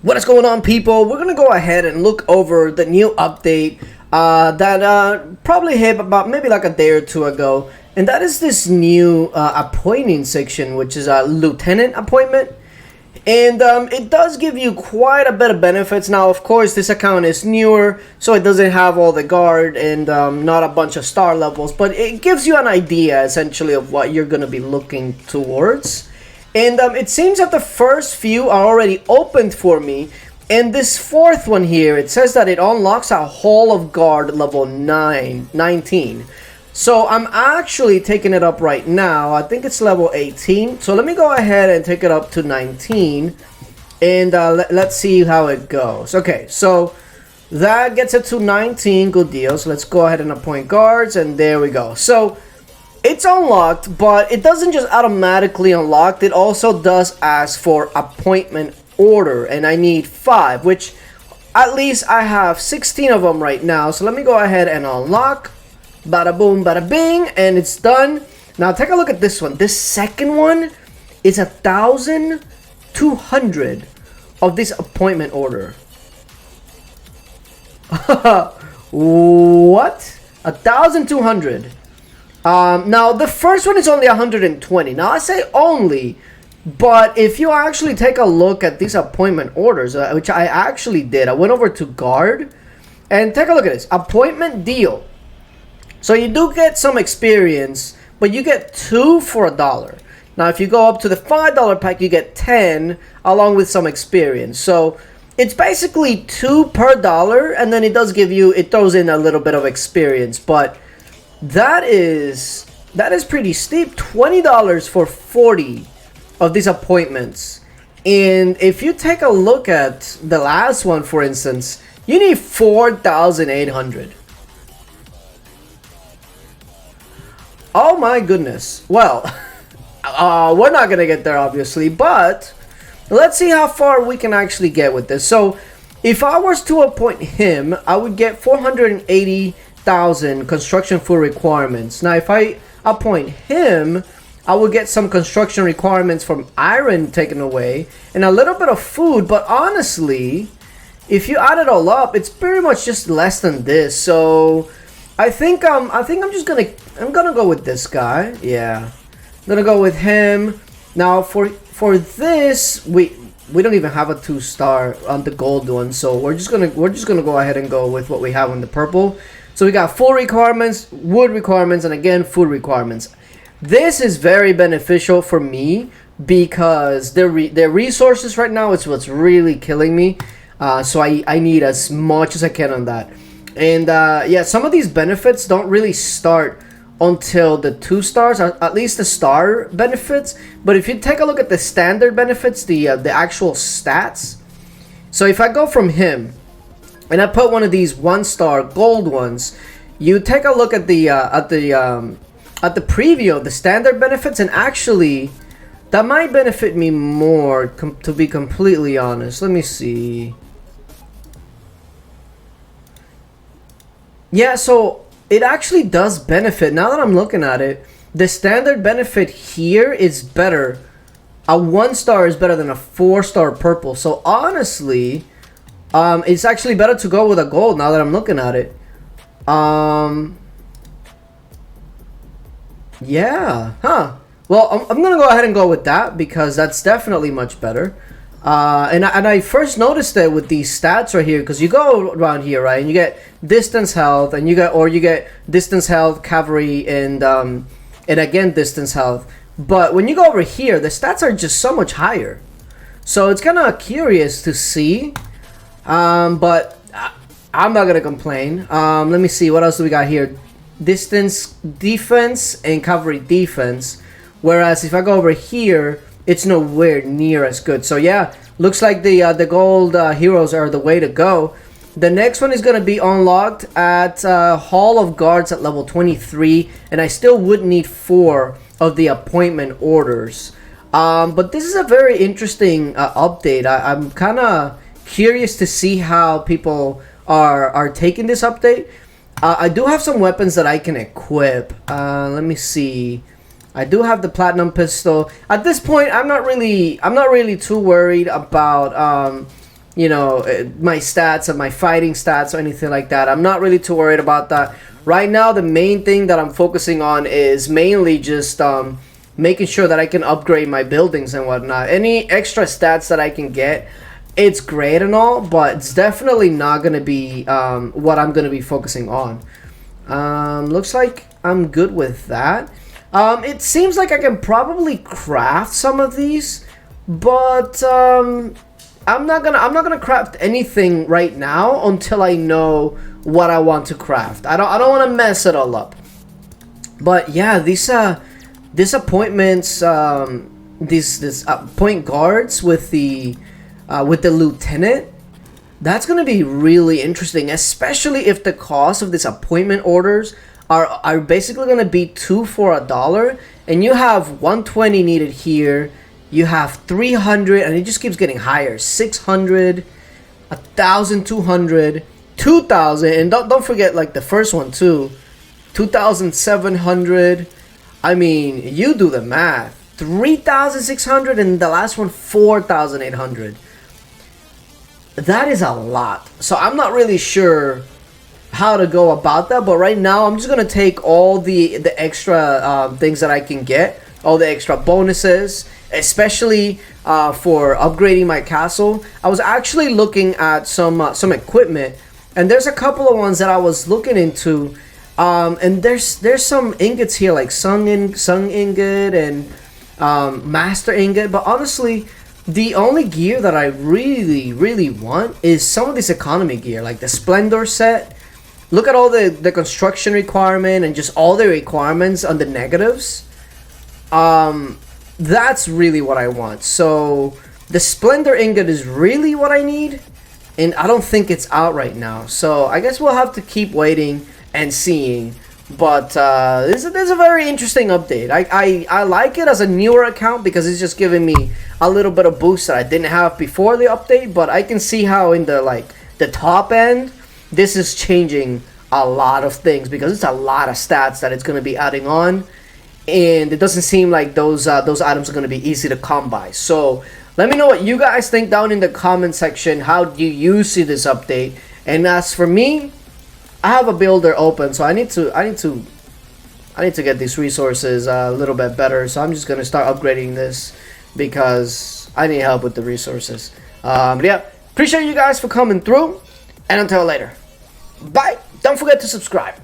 What is going on, people? We're gonna go ahead and look over the new update that probably hit about maybe like a day or two ago, and that is this new appointing section, which is a lieutenant appointment. And it does give you quite a bit of benefits. Now, of course, this account is newer, so it doesn't have all the guard and not a bunch of star levels, but it gives you an idea essentially of what you're going to be looking towards. And it seems that the first few are already opened for me. And this fourth one here, it says that it unlocks a Hall of Guard level 19. So I'm actually taking it up right now. I think it's level 18. So let me go ahead and take it up to 19. And let's see how it goes. Okay, so that gets it to 19. Good deal. So let's go ahead and appoint guards. And there we go. So it's unlocked, but it doesn't just automatically unlock. It also does ask for appointment order, and I need 5, which at least I have 16 of them right now. So let me go ahead and unlock. Bada boom, bada bing, and it's done. Now take a look at this one. This second one is 1,200 of this appointment order. What? 1,200. Now the first one is only 120. Now I say only, but if you actually take a look at these appointment orders, which I actually did, I went over to guard and take a look at this appointment deal. So you do get some experience, but you get 2 for $1. Now if you go up to the $5 pack, you get 10 along with some experience. So it's basically 2 per $1, and then it does give you, it throws in a little bit of experience, but that is pretty steep. $20 for 40 of these appointments. And if you take a look at the last one, for instance, you need 4,800. Oh my goodness. Well, we're not gonna get there obviously, but let's see how far we can actually get with this. So if I was to appoint him, I would get 480,000 construction food requirements. Now if I appoint him, I will get some construction requirements from iron taken away and a little bit of food. But honestly, if you add it all up, it's pretty much just less than this. So I think I'm gonna go with this guy. Yeah, I'm gonna go with him. Now for this, we don't even have a 2-star on the gold one, so we're just gonna go ahead and go with what we have on the purple. So we got full requirements, wood requirements, and again food requirements. This is very beneficial for me because their resources right now is what's really killing me. So I need as much as I can on that. And yeah, some of these benefits don't really start until the 2 stars, or at least the star benefits. But if you take a look at the standard benefits, the actual stats. So if I go from him and I put one of these 1-star gold ones, you take a look at the preview of the standard benefits, and actually that might benefit me more, to be completely honest. Let me see. Yeah, so it actually does benefit. Now that I'm looking at it, the standard benefit here is better. A 1-star is better than a 4-star purple. So honestly, it's actually better to go with a gold now that I'm looking at it. Yeah, huh. Well, I'm gonna go ahead and go with that because that's definitely much better. And I first noticed it with these stats right here, because you go around here, right, and you get distance health, and you get distance health, cavalry, and again distance health. But when you go over here, the stats are just so much higher. So it's kind of curious to see. But I'm not gonna complain. Let me see, what else do we got here? Distance defense and cavalry defense. Whereas if I go over here, it's nowhere near as good. So yeah, looks like the gold heroes are the way to go. The next one is going to be unlocked at Hall of Guards at level 23, and I still would need 4 of the appointment orders. But this is a very interesting update. I'm kind of curious to see how people are taking this update. I do have some weapons that I can equip. Let me see. I do have the platinum pistol. At this point, I'm not really too worried about my stats and my fighting stats or anything like that. I'm not really too worried about that. Right now, the main thing that I'm focusing on is mainly just making sure that I can upgrade my buildings and whatnot. Any extra stats that I can get, it's great and all, but it's definitely not going to be what I'm going to be focusing on. Looks like I'm good with that. It seems like I can probably craft some of these, but I'm not gonna craft anything right now until I know what I want to craft. I don't want to mess it all up. But yeah, these appointments, these point guards with the lieutenant, that's gonna be really interesting, especially if the cost of these appointment orders are basically gonna be 2 for $1, and you have 120 needed here. You have 300, and it just keeps getting higher. 600, 1,200, 2,000, and don't forget like the first one too, 2,700. I mean, you do the math. 3,600, and the last one 4,800. That is a lot. So I'm not really sure how to go about that, but right now I'm just gonna take all the extra things that I can get, all the extra bonuses, especially for upgrading my castle. I was actually looking at some equipment, and there's a couple of ones that I was looking into, and there's some ingots here like sun ingot and master ingot, but honestly the only gear that I really want is some of this economy gear, like the Splendor set. Look at all the construction requirement and just all the requirements on the negatives. That's really what I want. So the Splendor ingot is really what I need, and I don't think it's out right now. So I guess we'll have to keep waiting and seeing. But this is a very interesting update. I like it as a newer account because it's just giving me a little bit of boost that I didn't have before the update. But I can see how in the top end, this is changing a lot of things because it's a lot of stats that it's going to be adding on, and it doesn't seem like those items are going to be easy to come by. So let me know what you guys think down in the comment section. How do you see this update? And as for me, I have a builder open, so I need to get these resources a little bit better. So I'm just gonna start upgrading this because I need help with the resources. But yeah, appreciate you guys for coming through, and until later, bye. Don't forget to subscribe.